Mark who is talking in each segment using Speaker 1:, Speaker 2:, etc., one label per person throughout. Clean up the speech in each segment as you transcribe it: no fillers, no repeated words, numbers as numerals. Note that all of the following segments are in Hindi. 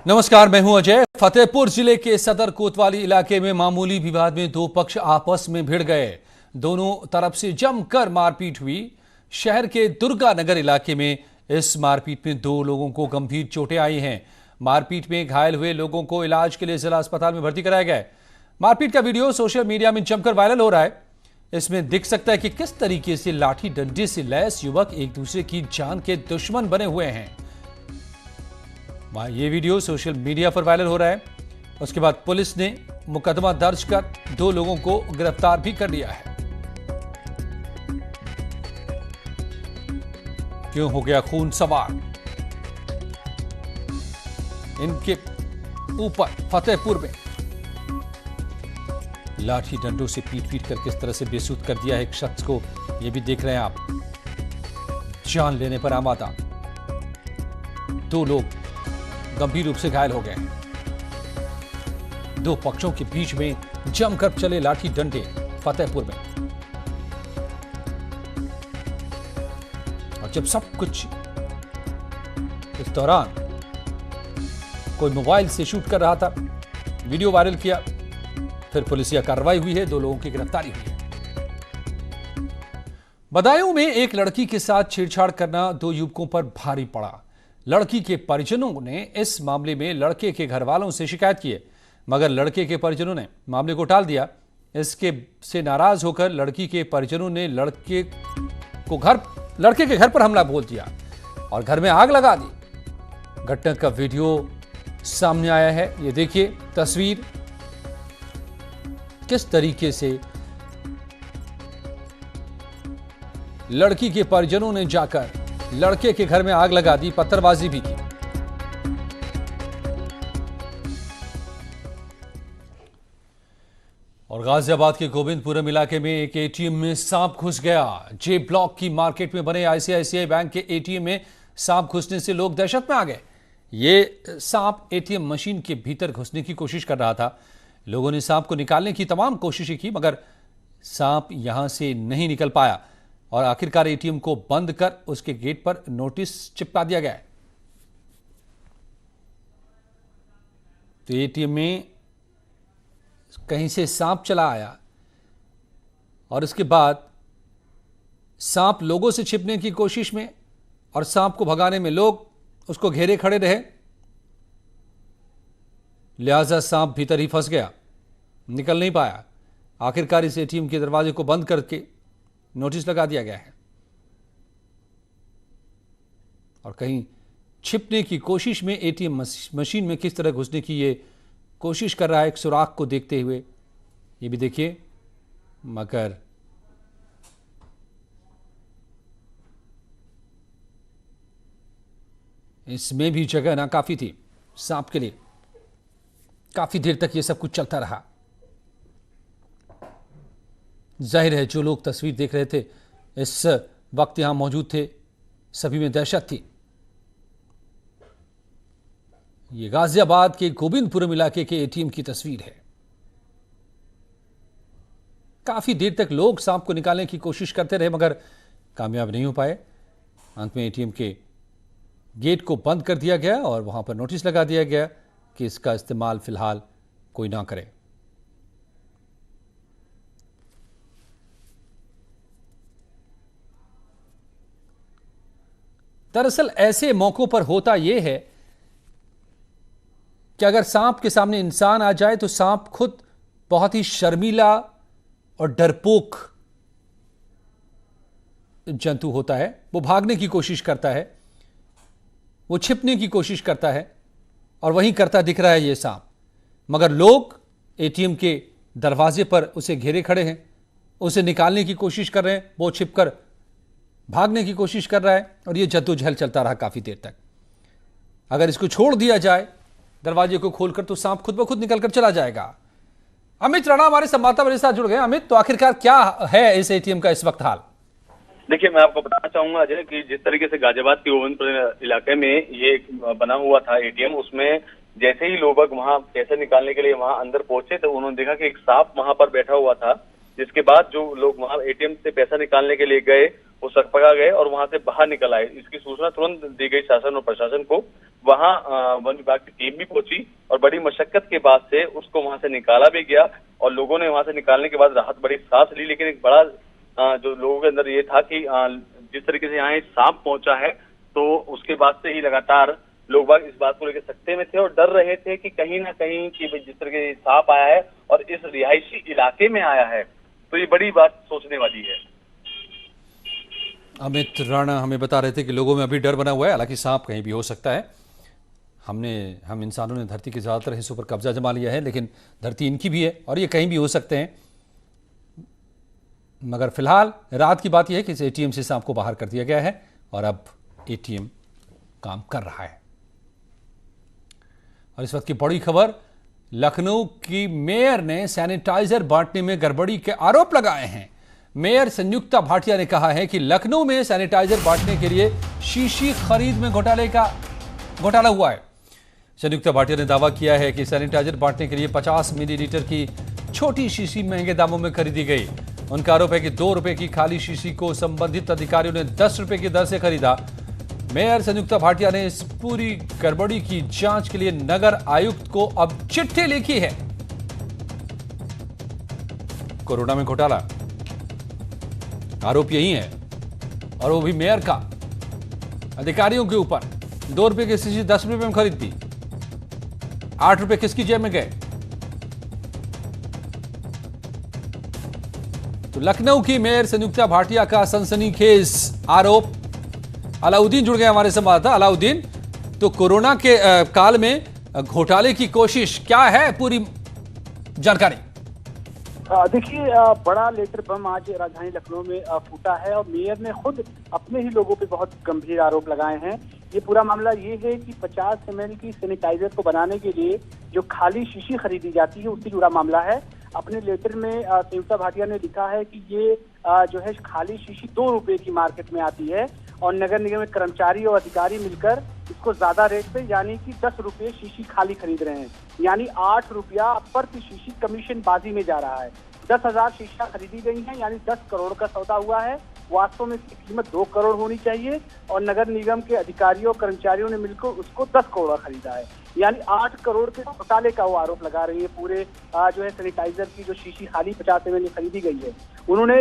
Speaker 1: नमस्कार, मैं हूं अजय। फतेहपुर जिले के सदर कोतवाली इलाके में मामूली विवाद में दो पक्ष आपस में भिड़ गए। दोनों तरफ से जमकर मारपीट हुई। शहर के दुर्गा नगर इलाके में इस मारपीट में दो लोगों को गंभीर चोटें आई हैं। मारपीट में घायल हुए लोगों को इलाज के लिए जिला अस्पताल में भर्ती कराया गया है। मारपीट का वीडियो सोशल मीडिया में जमकर वायरल हो रहा है। इसमें दिख सकता है कि किस तरीके से लाठी डंडे से लैस युवक एक दूसरे की जान के दुश्मन बने हुए हैं। ये वीडियो सोशल मीडिया पर वायरल हो रहा है। उसके बाद पुलिस ने मुकदमा दर्ज कर दो लोगों को गिरफ्तार भी कर लिया है। क्यों हो गया खून सवार? इनके ऊपर फतेहपुर में लाठी डंडों से पीट पीट कर किस तरह से बेसुध कर दिया है एक शख्स को, यह भी देख रहे हैं आप। जान लेने पर आमादा। दो लोग गंभीर रूप से घायल हो गए। दो पक्षों के बीच में जमकर चले लाठी डंडे फतेहपुर में। और जब सब कुछ इस दौरान कोई मोबाइल से शूट कर रहा था, वीडियो वायरल किया, फिर पुलिसिया कार्रवाई हुई है। दो लोगों की गिरफ्तारी हुई है। बदायूं में एक लड़की के साथ छेड़छाड़ करना दो युवकों पर भारी पड़ा। लड़की के परिजनों ने इस मामले में लड़के के घर वालों से शिकायत की है, मगर लड़के के परिजनों ने मामले को टाल दिया। इसके से नाराज होकर लड़की के परिजनों ने लड़के के घर पर हमला बोल दिया और घर में आग लगा दी। घटना का वीडियो सामने आया है। ये देखिए तस्वीर, किस तरीके से लड़की के परिजनों ने जाकर लड़के के घर में आग लगा दी, पत्थरबाजी भी की। और गाजियाबाद के गोविंदपुरम इलाके में एक एटीएम में सांप घुस गया। जे ब्लॉक की मार्केट में बने आईसीआईसीआई बैंक के एटीएम में सांप घुसने से लोग दहशत में आ गए। ये सांप एटीएम मशीन के भीतर घुसने की कोशिश कर रहा था। लोगों ने सांप को निकालने की तमाम कोशिशें की, मगर सांप यहां से नहीं निकल पाया और आखिरकार एटीएम को बंद कर उसके गेट पर नोटिस चिपका दिया गया है। तो एटीएम में कहीं से सांप चला आया और इसके बाद सांप लोगों से छिपने की कोशिश में और सांप को भगाने में लोग उसको घेरे खड़े रहे, लिहाजा सांप भीतर ही फंस गया, निकल नहीं पाया। आखिरकार इस एटीएम के दरवाजे को बंद करके नोटिस लगा दिया गया है और कहीं छिपने की कोशिश में एटीएम मशीन में किस तरह घुसने की ये कोशिश कर रहा है एक सुराख को देखते हुए। ये भी देखिए, मगर इसमें भी जगह ना काफी थी सांप के लिए। काफी देर तक ये सब कुछ चलता रहा। जाहिर है जो लोग तस्वीर देख रहे थे इस वक्त यहां मौजूद थे, सभी में दहशत थी। ये गाजियाबाद के गोविंदपुरम इलाके के एटीएम की तस्वीर है। काफी देर तक लोग सांप को निकालने की कोशिश करते रहे, मगर कामयाब नहीं हो पाए। अंत में एटीएम के गेट को बंद कर दिया गया और वहां पर नोटिस लगा दिया गया कि इसका इस्तेमाल फिलहाल कोई ना करे। दरअसल ऐसे मौकों पर होता यह है कि अगर सांप के सामने इंसान आ जाए तो सांप खुद बहुत ही शर्मीला और डरपोक जंतु होता है। वो भागने की कोशिश करता है, वो छिपने की कोशिश करता है और वहीं करता दिख रहा है ये सांप। मगर लोग एटीएम के दरवाजे पर उसे घेरे खड़े हैं, उसे निकालने की कोशिश कर रहे हैं। वो छिपकर भागने की कोशिश कर रहा है और ये जद्दोजहद चलता रहा काफी देर तक। अगर इसको छोड़ दिया जाए दरवाजे को खोलकर तो सांप खुद ब खुद निकलकर चला जाएगा। अमित राणा हमारे संवाददाता मेरे साथ जुड़ गए। अमित, तो आखिरकार क्या है इस एटीएम का इस वक्त हाल?
Speaker 2: देखिए, मैं आपको बताना चाहूंगा अजय कि जिस तरीके से गाजियाबाद के गोविंदपुर इलाके में ये बना हुआ था एटीएम, उसमें जैसे ही लोग वहां पैसे निकालने के लिए वहां अंदर पहुंचे तो उन्होंने देखा कि एक सांप वहां पर बैठा हुआ था। जिसके बाद जो लोग वहां एटीएम से पैसा निकालने के लिए गए वो सकपका गए और वहां से बाहर निकल आए। इसकी सूचना तुरंत दी गई शासन और प्रशासन को। वहां वन विभाग की टीम भी पहुंची और बड़ी मशक्कत के बाद से उसको वहां से निकाला भी गया और लोगों ने वहां से निकालने के बाद राहत बड़ी सांस ली। लेकिन एक बड़ा जो लोगों के अंदर ये था कि जिस तरीके से यहाँ सांप पहुंचा है तो उसके बाद से ही लगातार लोग बाग इस बात को लेकर सकते में थे और डर रहे थे कि कहीं ना कहीं कि जिस तरीके से सांप आया है और इस रिहायशी इलाके में आया है तो ये बड़ी बात सोचने वाली है।
Speaker 1: अमित राणा हमें बता रहे थे कि लोगों में अभी डर बना हुआ है, हालांकि सांप कहीं भी हो सकता है। हम इंसानों ने धरती के ज़्यादातर हिस्सों पर कब्जा जमा लिया है, लेकिन धरती इनकी भी है और ये कहीं भी हो सकते हैं। मगर फिलहाल रात की बात यह है कि इस एटीएम से सांप को बाहर कर दिया गया है और अब एटीएम काम कर रहा है। और इस वक्त की बड़ी खबर, लखनऊ की मेयर ने सैनिटाइजर बांटने में गड़बड़ी के आरोप लगाए हैं। मेयर संयुक्ता भाटिया ने कहा है कि लखनऊ में सैनिटाइजर बांटने के लिए शीशी खरीद में घोटाला हुआ है। संयुक्ता भाटिया ने दावा किया है कि सैनिटाइजर बांटने के लिए 50 मिलीलीटर की छोटी शीशी महंगे दामों में खरीदी गई। उनका आरोप है कि 2 रुपए की खाली शीशी को संबंधित अधिकारियों ने 10 रुपए की दर से खरीदा। मेयर संयुक्ता भाटिया ने इस पूरी गड़बड़ी की जांच के लिए नगर आयुक्त को अब चिट्ठी लिखी है। कोरोना में घोटाला, आरोप यही है और वो भी मेयर का अधिकारियों के ऊपर। 2 रुपए की शीशी 10 रुपए में खरीद दी, 8 रुपए किसकी जेब में गए? तो लखनऊ की मेयर संयुक्ता भाटिया का सनसनीखेज आरोप। अलाउद्दीन जुड़ गए हमारे संवाददाता। अलाउद्दीन, तो कोरोना के काल में घोटाले की कोशिश क्या है, पूरी जानकारी?
Speaker 3: देखिए, बड़ा लेटर बम आज राजधानी लखनऊ में फूटा है और मेयर ने खुद अपने ही लोगों पे बहुत गंभीर आरोप लगाए हैं। ये पूरा मामला ये है कि 50 ml की सैनिटाइजर को बनाने के लिए जो खाली शीशी खरीदी जाती है उससे जुड़ा मामला है। अपने लेटर में संयुक्ता भाटिया ने लिखा है कि ये जो है खाली शीशी 2 रुपए की मार्केट में आती है और नगर निगम में कर्मचारी और अधिकारी मिलकर इसको ज्यादा रेट पे यानी कि 10 रुपए शीशी खाली खरीद रहे हैं, यानी 8 रुपया प्रति शीशी कमीशन बाजी में जा रहा है। 10,000 शीशियां खरीदी गई हैं, यानी 10 करोड़ का सौदा हुआ है। वास्तव में इसकी कीमत 2 करोड़ होनी चाहिए और नगर निगम के अधिकारियों कर्मचारियों ने मिलकर उसको 10 करोड़ खरीदा है, यानी 8 करोड़ के घोटाले का वो आरोप लगा रही है। पूरे जो है सैनिटाइजर की जो शीशी खाली 50 ml खरीदी गई है, उन्होंने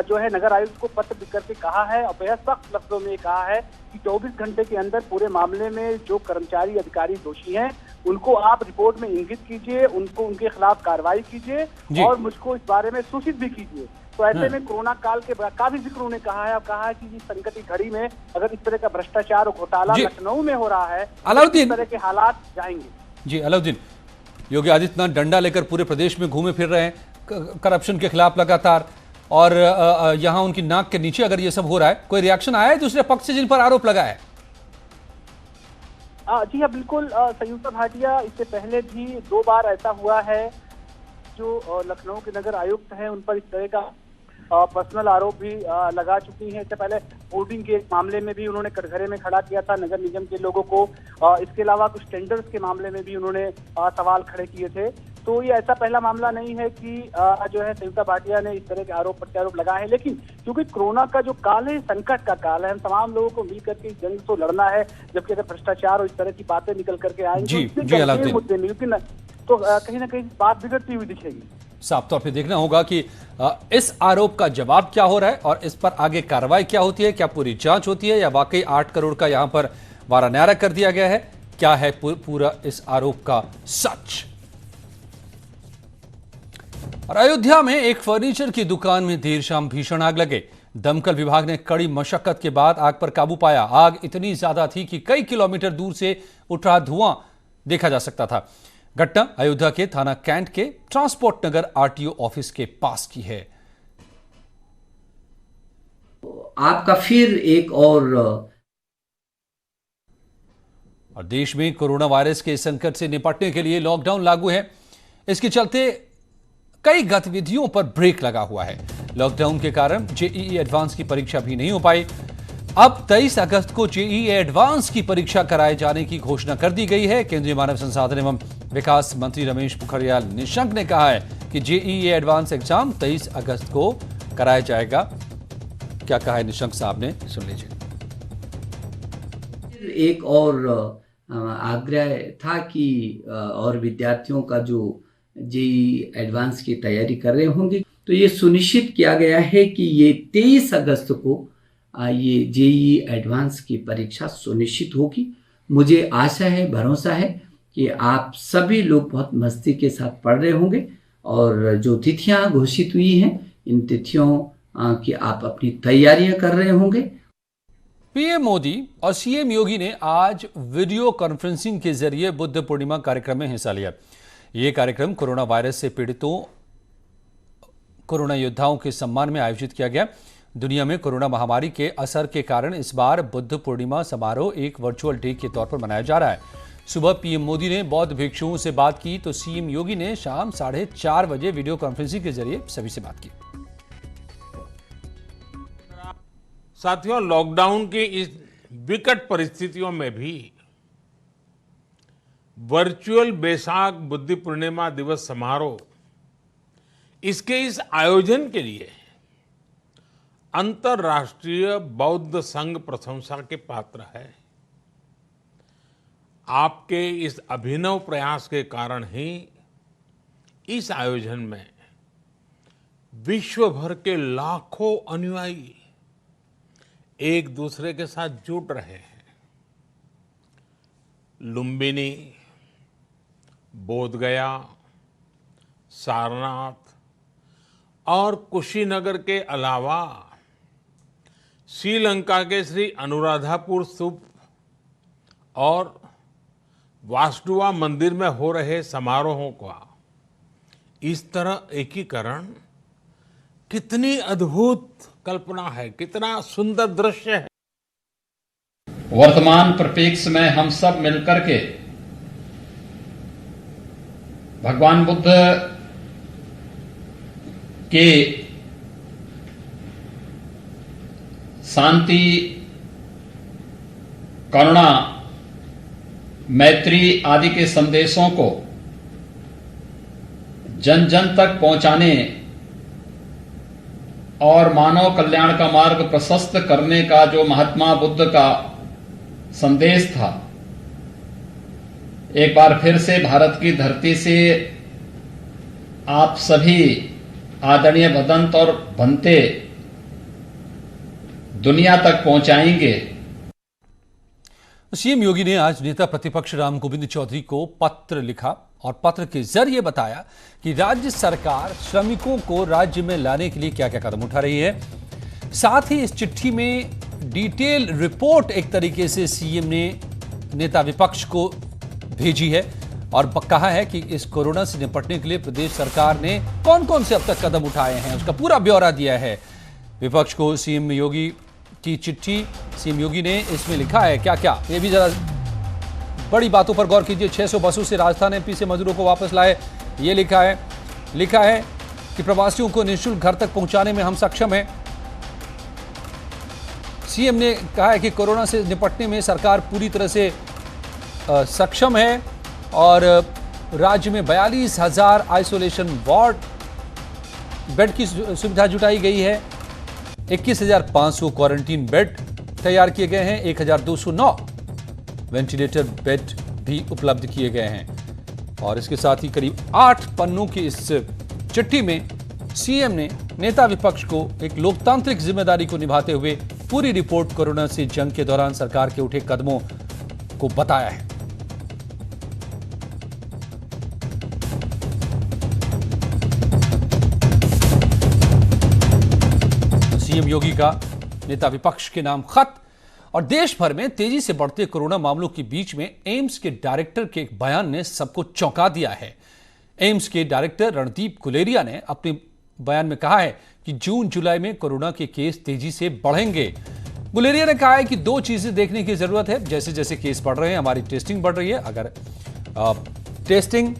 Speaker 3: जो है नगर आयुक्त को पत्र लिख करके कहा है और बेहद सख्त लफ्जों में कहा है कि 24 घंटे के अंदर पूरे मामले में जो कर्मचारी अधिकारी दोषी हैं उनको आप रिपोर्ट में इंगित कीजिए, उनको उनके खिलाफ कार्रवाई कीजिए और मुझको इस बारे में सूचित भी कीजिए। तो ऐसे में कोरोना काल के का भी जिक्र उन्होंने कहा है और कहा है कि इस संकट की घड़ी में अगर इस तरह का भ्रष्टाचार और घोटाला लखनऊ में हो रहा है तो इस तरह के हालात जाएंगे।
Speaker 1: जी अलाउद्दीन, योगी आदित्यनाथ डंडा लेकर पूरे प्रदेश में घूमे फिर रहे हैं करप्शन के खिलाफ लगातार, और यहां उनकी नाक के नीचे अगर ये सब हो रहा है, कोई रिएक्शन आया है दूसरे पक्ष से जिन पर आरोप लगा है?
Speaker 3: जी हाँ, बिल्कुल। संयुक्ता भाटिया, इससे पहले भी 2 बार ऐसा हुआ है जो लखनऊ के नगर आयुक्त हैं उन पर इस तरह का पर्सनल आरोप भी लगा चुकी हैं। इससे पहले होर्डिंग के मामले में भी उन्होंने कटघरे में खड़ा किया था नगर निगम के लोगों को। इसके अलावा कुछ टेंडर्स के मामले में भी उन्होंने सवाल खड़े किए थे। तो ये ऐसा पहला मामला नहीं है कि जो है संयुक्ता भाटिया ने इस तरह के आरोप प्रत्यारोप लगाए हैं, लेकिन क्योंकि कोरोना का जो काल है, संकट का काल है, हम तमाम लोगों को मिलकर के इस जंग को लड़ना है। जबकि अगर भ्रष्टाचार और इस तरह की बातें निकल करके आएंगी मुद्दे में तो कहीं ना कहीं बात बिगड़ती हुई दिखेगी।
Speaker 1: साफ तौर पे देखना होगा कि इस आरोप का जवाब क्या हो रहा है और इस पर आगे कार्रवाई क्या होती है, क्या पूरी जांच होती है या वाकई 8 करोड़ का यहां पर वारा न्यारा कर दिया गया है, क्या है पूरा इस आरोप का सच। और अयोध्या में एक फर्नीचर की दुकान में देर शाम भीषण आग लगे। दमकल विभाग ने कड़ी मशक्कत के बाद आग पर काबू पाया। आग इतनी ज्यादा थी कि कई किलोमीटर दूर से उठ रहा धुआं देखा जा सकता था। घटना अयोध्या के थाना कैंट के ट्रांसपोर्ट नगर आरटीओ ऑफिस के पास की है।
Speaker 4: आग का फिर एक और
Speaker 1: देश में कोरोना वायरस के संकट से निपटने के लिए लॉकडाउन लागू है। इसके चलते कई गतिविधियों पर ब्रेक लगा हुआ है। लॉकडाउन के कारण जेईई एडवांस की परीक्षा भी नहीं हो पाई। अब 23 अगस्त को जेईई एडवांस की परीक्षा कराए जाने की घोषणा कर दी गई है। केंद्रीय मानव संसाधन एवं विकास मंत्री रमेश पोखरियाल निशंक ने कहा है कि जेईई एडवांस एग्जाम 23 अगस्त को कराया जाएगा। क्या कहा है निशंक साहब ने, सुन लीजिए।
Speaker 4: एक और आग्रह था कि और विद्यार्थियों का जो जेईई एडवांस की तैयारी कर रहे होंगे, तो ये सुनिश्चित किया गया है कि ये 23 अगस्त को ये जेईई एडवांस की परीक्षा सुनिश्चित होगी। मुझे आशा है, भरोसा है कि आप सभी लोग बहुत मस्ती के साथ पढ़ रहे होंगे और जो तिथियां घोषित हुई हैं, इन तिथियों की आप अपनी तैयारियां कर रहे होंगे।
Speaker 1: पीएम मोदी और सीएम योगी ने आज वीडियो कॉन्फ्रेंसिंग के जरिए बुद्ध पूर्णिमा कार्यक्रम में हिस्सा लिया। ये कार्यक्रम कोरोना वायरस से पीड़ितों, कोरोना योद्धाओं के सम्मान में आयोजित किया गया। दुनिया में कोरोना महामारी के असर के कारण इस बार बुद्ध पूर्णिमा समारोह एक वर्चुअल डे के तौर पर मनाया जा रहा है। सुबह पीएम मोदी ने बौद्ध भिक्षुओं से बात की तो सीएम योगी ने शाम 4:30 बजे वीडियो कॉन्फ्रेंसिंग के जरिए सभी से बात की।
Speaker 5: साथियों, लॉकडाउन की इस विकट परिस्थितियों में भी वर्चुअल बैसाख बुद्ध पूर्णिमा दिवस समारोह, इसके इस आयोजन के लिए अंतर्राष्ट्रीय बौद्ध संघ प्रशंसा के पात्र है। आपके इस अभिनव प्रयास के कारण ही इस आयोजन में विश्व भर के लाखों अनुयायी एक दूसरे के साथ जुड़ रहे हैं। लुम्बिनी, बोधगया, सारनाथ और कुशीनगर के अलावा श्रीलंका के श्री अनुराधापुर स्तूप और वासुदेवा मंदिर में हो रहे समारोहों का इस तरह एकीकरण कितनी अद्भुत कल्पना है, कितना सुंदर दृश्य है।
Speaker 6: वर्तमान परिप्रेक्ष्य में हम सब मिलकर के भगवान बुद्ध के शांति, करुणा, मैत्री आदि के संदेशों को जन जन तक पहुंचाने और मानव कल्याण का मार्ग प्रशस्त करने का जो महात्मा बुद्ध का संदेश था, एक बार फिर से भारत की धरती से आप सभी आदरणीय भदंत और भंते दुनिया तक पहुंचाएंगे।
Speaker 1: सीएम योगी ने आज नेता प्रतिपक्ष राम गोविंद चौधरी को पत्र लिखा और पत्र के जरिए बताया कि राज्य सरकार श्रमिकों को राज्य में लाने के लिए क्या क्या कदम उठा रही है। साथ ही इस चिट्ठी में डिटेल रिपोर्ट एक तरीके से सीएम ने नेता विपक्ष को भेजी है और कहा है कि इस कोरोना से निपटने के लिए प्रदेश सरकार ने कौन कौन से अब तक कदम उठाए हैं, उसका पूरा ब्यौरा दिया है विपक्ष को। सीएम योगी की चिट्ठी, सीएम योगी ने इसमें लिखा है क्या क्या, ये भी जरा बड़ी बातों पर गौर कीजिए। 600 बसों से राजस्थान एमपी से मजदूरों को वापस लाए, ये लिखा है कि प्रवासियों को निःशुल्क घर तक पहुंचाने में हम सक्षम हैं। सीएम ने कहा है कि कोरोना से निपटने में सरकार पूरी तरह से सक्षम है और राज्य में 42,000 आइसोलेशन वार्ड बेड की सुविधा जुटाई गई है। 21,500 क्वारंटीन बेड तैयार किए गए हैं। 1,209 वेंटिलेटर बेड भी उपलब्ध किए गए हैं। और इसके साथ ही करीब 8 पन्नों की इस चिट्ठी में सीएम ने नेता विपक्ष को एक लोकतांत्रिक जिम्मेदारी को निभाते हुए पूरी रिपोर्ट कोरोना से जंग के दौरान सरकार के उठे कदमों को बताया है। सीएम योगी का नेता विपक्ष के नाम खत। और देश भर में तेजी से बढ़ते कोरोना मामलों के बीच में एम्स के डायरेक्टर के एक बयान ने सबको चौंका दिया है। एम्स के डायरेक्टर रणदीप गुलेरिया ने अपने बयान में कहा है कि जून जुलाई में कोरोना के केस तेजी से बढ़ेंगे। गुलेरिया ने कहा है कि 2 चीजें देखने की जरूरत है। जैसे जैसे केस बढ़ रहे हैं, हमारी टेस्टिंग बढ़ रही है। अगर टेस्टिंग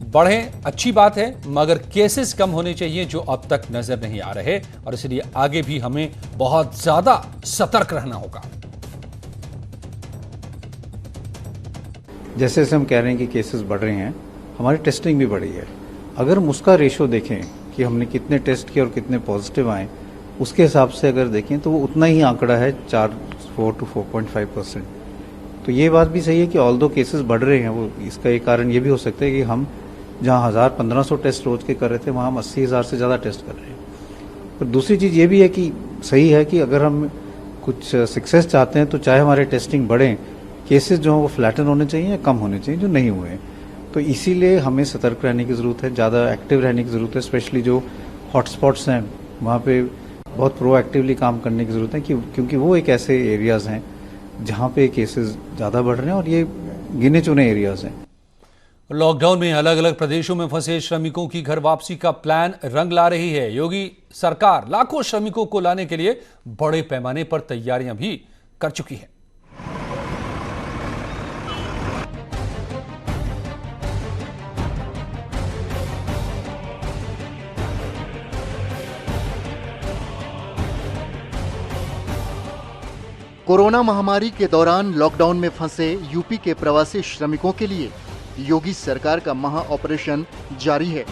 Speaker 1: बढ़े अच्छी बात है, मगर केसेस कम होने चाहिए जो अब तक नजर नहीं आ रहे, और इसलिए आगे भी हमें बहुत ज्यादा सतर्क रहना होगा।
Speaker 7: जैसे जैसे हम कह रहे हैं कि केसेस बढ़ रहे हैं, हमारी टेस्टिंग भी बढ़ी है। अगर हम उसका रेशो देखें कि हमने कितने टेस्ट किए और कितने पॉजिटिव आए, उसके हिसाब से अगर देखें तो वो उतना ही आंकड़ा है 4 to 4.5%। तो ये बात भी सही है कि ऑल्दो केसेस बढ़ रहे हैं, वो इसका एक कारण ये भी हो सकता है कि हम जहाँ 1000-1500 टेस्ट रोज के कर रहे थे वहाँ हम 80,000 से ज़्यादा टेस्ट कर रहे हैं। और दूसरी चीज़ ये भी है कि सही है कि अगर हम कुछ सक्सेस चाहते हैं तो चाहे हमारे टेस्टिंग बढ़ें, केसेस जो हैं वो फ्लैटन होने चाहिए या कम होने चाहिए जो नहीं हुए हैं। तो इसीलिए हमें सतर्क रहने की ज़रूरत है, ज़्यादा एक्टिव रहने की ज़रूरत है, स्पेशली जो हॉटस्पॉट्स हैं वहाँ पे बहुत प्रोएक्टिवली काम करने की ज़रूरत है क्योंकि वो एक ऐसे एरियाज़ हैं जहाँ पे केसेस ज़्यादा बढ़ रहे हैं और ये गिने चुने एरियाज़ हैं।
Speaker 1: लॉकडाउन में अलग अलग प्रदेशों में फंसे श्रमिकों की घर वापसी का प्लान रंग ला रही है। योगी सरकार लाखों श्रमिकों को लाने के लिए बड़े पैमाने पर तैयारियां भी कर चुकी है।
Speaker 8: कोरोना महामारी के दौरान लॉकडाउन में फंसे यूपी के प्रवासी श्रमिकों के लिए योगी सरकार का महा ऑपरेशन जारी है।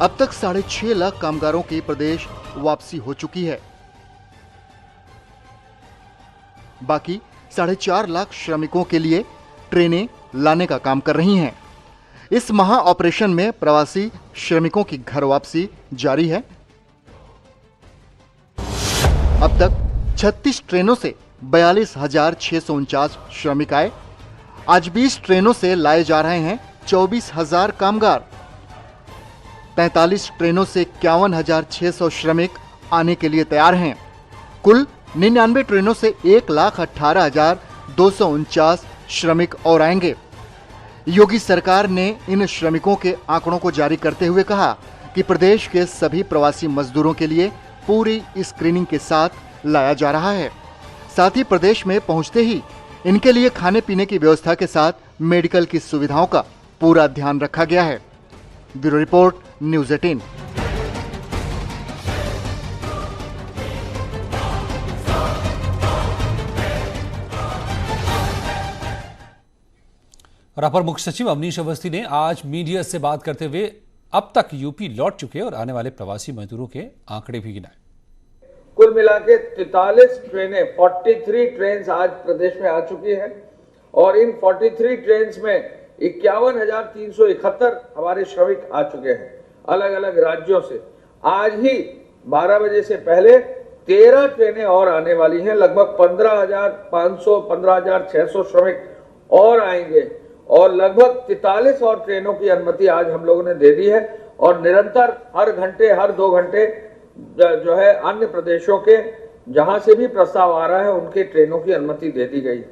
Speaker 8: अब तक 6.5 लाख कामगारों की प्रदेश वापसी हो चुकी है। बाकी 4.5 लाख श्रमिकों के लिए ट्रेनें लाने का काम कर रही हैं। इस महा ऑपरेशन में प्रवासी श्रमिकों की घर वापसी जारी है। अब तक 36 ट्रेनों से 42,649 श्रमिक आए। आज 20 ट्रेनों से लाए जा रहे हैं 24,000 कामगार। 43 ट्रेनों से 51,600 श्रमिक आने के लिए तैयार हैं। कुल 99 ट्रेनों से 1,18,249 श्रमिक और आएंगे। योगी सरकार ने इन श्रमिकों के आंकड़ों को जारी करते हुए कहा कि प्रदेश के सभी प्रवासी मजदूरों के लिए पूरी स्क्रीनिंग के साथ लाया जा रहा है। साथ ही प्रदेश में पहुंचते ही इनके लिए खाने पीने की व्यवस्था के साथ मेडिकल की सुविधाओं का पूरा ध्यान रखा गया है। Bureau report, news 18।
Speaker 1: और अपर मुख्य सचिव अवनीश अवस्थी ने आज मीडिया से बात करते हुए अब तक यूपी लौट चुके और आने वाले प्रवासी मजदूरों के आंकड़े भी गिनाए।
Speaker 9: कुल मिला के 43 ट्रेनें 43 ट्रेन आज प्रदेश में आ चुकी हैं और इन 43 ट्रेन में 51,371 हमारे श्रमिक आ चुके हैं अलग अलग राज्यों से। आज ही 12 बजे से पहले 13 ट्रेनें और आने वाली हैं। लगभग 15,500 15,600 श्रमिक और आएंगे और लगभग 43 और ट्रेनों की अनुमति आज हम लोगों ने दे दी है और निरंतर हर घंटे हर 2 घंटे जो है अन्य प्रदेशों के जहां से भी प्रस्ताव आ रहा है उनके ट्रेनों की अनुमति दे दी गई।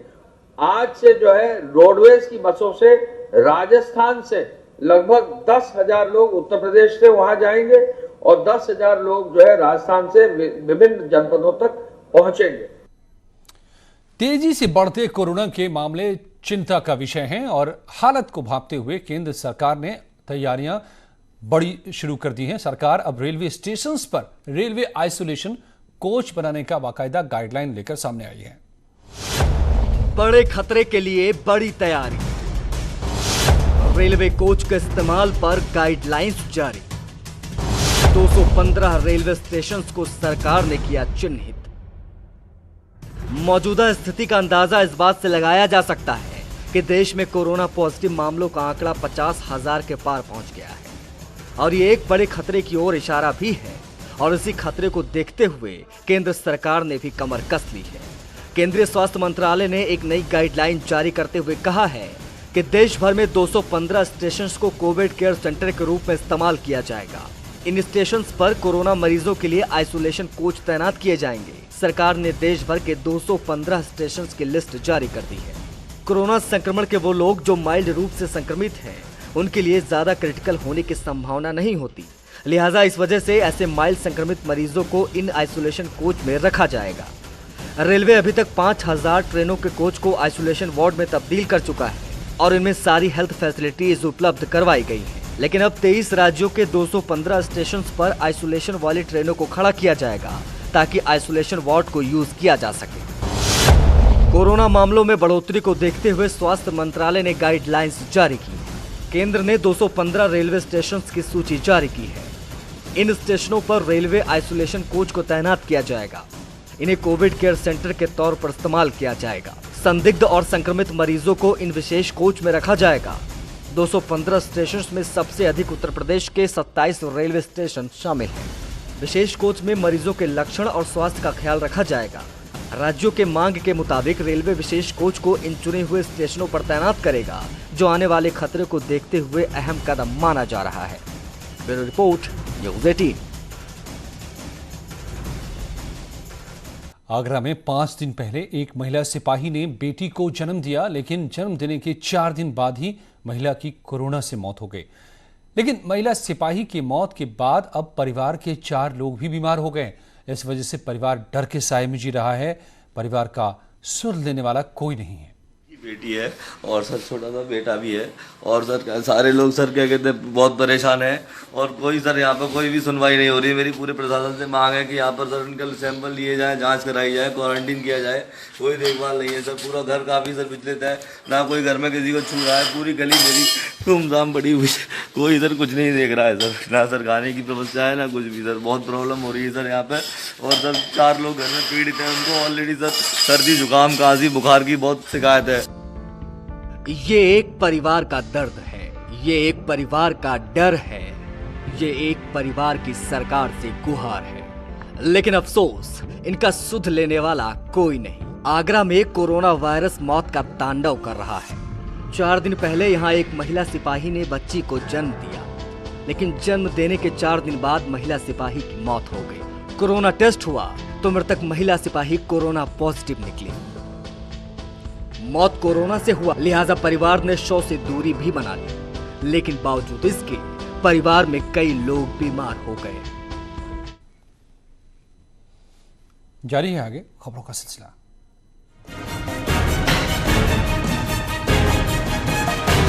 Speaker 9: आज से जो है रोडवेज की बसों से राजस्थान से लगभग 10,000 लोग उत्तर प्रदेश से वहां जाएंगे और 10,000 लोग जो है राजस्थान से विभिन्न जनपदों तक पहुंचेंगे।
Speaker 1: तेजी से बढ़ते कोरोना के मामले चिंता का विषय हैं और हालत को भांपते हुए केंद्र सरकार ने तैयारियां बड़ी शुरू कर दी हैं। सरकार अब रेलवे स्टेशंस पर रेलवे आइसोलेशन कोच बनाने का बाकायदा गाइडलाइन लेकर सामने आई है।
Speaker 10: बड़े खतरे के लिए बड़ी तैयारी, रेलवे कोच के इस्तेमाल पर गाइडलाइंस जारी। 215 रेलवे स्टेशंस को सरकार ने किया चिन्हित। मौजूदा स्थिति का अंदाजा इस बात से लगाया जा सकता है कि देश में कोरोना पॉजिटिव मामलों का आंकड़ा 50,000 के पार पहुंच गया है और ये एक बड़े खतरे की ओर इशारा भी है। और इसी खतरे को देखते हुए केंद्र सरकार ने भी कमर कस ली है। केंद्रीय स्वास्थ्य मंत्रालय ने एक नई गाइडलाइन जारी करते हुए कहा है कि देश भर में 215 स्टेशंस को कोविड केयर सेंटर के रूप में इस्तेमाल किया जाएगा। इन स्टेशंस पर कोरोना मरीजों के लिए आइसोलेशन कोच तैनात किए जाएंगे। सरकार ने देश भर के 215 स्टेशंस की लिस्ट जारी कर दी है। कोरोना संक्रमण के वो लोग जो माइल्ड रूप से संक्रमित हैं, उनके लिए ज्यादा क्रिटिकल होने की संभावना नहीं होती। लिहाजा इस वजह से ऐसे माइल्ड संक्रमित मरीजों को इन आइसोलेशन कोच में रखा जाएगा। रेलवे अभी तक 5,000 ट्रेनों के कोच को आइसोलेशन वार्ड में तब्दील कर चुका है और इनमें सारी हेल्थ फैसिलिटीज उपलब्ध करवाई गई है। लेकिन अब 23 राज्यों के 215 स्टेशन पर आइसोलेशन वाली ट्रेनों को खड़ा किया जाएगा ताकि आइसोलेशन वार्ड को यूज किया जा सके। कोरोना मामलों में बढ़ोतरी को देखते हुए स्वास्थ्य मंत्रालय ने गाइडलाइंस जारी की। केंद्र ने 215 रेलवे स्टेशन की सूची जारी की है। इन स्टेशनों पर रेलवे आइसोलेशन कोच को तैनात किया जाएगा। इन्हें कोविड केयर सेंटर के तौर पर इस्तेमाल किया जाएगा। संदिग्ध और संक्रमित मरीजों को इन विशेष कोच में रखा जाएगा। 215 स्टेशन में सबसे अधिक उत्तर प्रदेश के 27 रेलवे स्टेशन शामिल हैं। विशेष कोच में मरीजों के लक्षण और स्वास्थ्य का ख्याल रखा जाएगा। राज्यों के मांग के मुताबिक रेलवे विशेष कोच को इन चुने हुए स्टेशनों पर तैनात करेगा, जो आने वाले खतरे को देखते हुए अहम कदम माना जा रहा है। Bureau report, news 18।
Speaker 1: आगरा में 5 दिन पहले एक महिला सिपाही ने बेटी को जन्म दिया, लेकिन जन्म देने के 4 दिन बाद ही महिला की कोरोना से मौत हो गई। लेकिन महिला सिपाही की मौत के बाद अब परिवार के 4 लोग भी बीमार हो गए। इस वजह से परिवार डर के साए में जी रहा है। परिवार का सुर लेने वाला कोई नहीं है।
Speaker 11: बेटी है और सर छोटा सा बेटा भी है और सर सारे लोग सर क्या कहते हैं बहुत परेशान हैं और कोई सर यहाँ पर कोई भी सुनवाई नहीं हो रही है। मेरी पूरे प्रशासन से मांग है कि यहाँ पर सर उनके सैंपल लिए जाए, जांच कराई जाए, क्वारंटीन किया जाए। कोई देखभाल नहीं है सर। पूरा घर काफ़ी सर विचलित है, ना कोई घर में किसी को छू रहा है। पूरी गली मेरी धूमधाम पड़ी हुई, कोई सर कुछ नहीं देख रहा है सर। ना सर खाने की व्यवस्था है ना कुछ भी सर। बहुत प्रॉब्लम हो रही है सर यहाँ पे। और सर 4 लोग घर में पीड़ित हैं, उनको ऑलरेडी सर सर्दी जुकाम खांसी बुखार की बहुत शिकायत है।
Speaker 10: ये एक परिवार का दर्द है, ये एक परिवार का डर है, ये एक परिवार की सरकार से गुहार है। लेकिन अफसोस, इनका सुध लेने वाला कोई नहीं। आगरा में कोरोना वायरस मौत का तांडव कर रहा है। 4 दिन पहले यहाँ एक महिला सिपाही ने बच्ची को जन्म दिया, लेकिन जन्म देने के 4 दिन बाद महिला सिपाही की मौत हो गई। कोरोना टेस्ट हुआ तो मृतक महिला सिपाही कोरोना पॉजिटिव निकली। मौत कोरोना से हुआ, लिहाजा परिवार ने शव से दूरी भी बना ली, लेकिन बावजूद इसके परिवार में कई लोग बीमार हो गए।
Speaker 1: जारी है आगे खबरों का सिलसिला।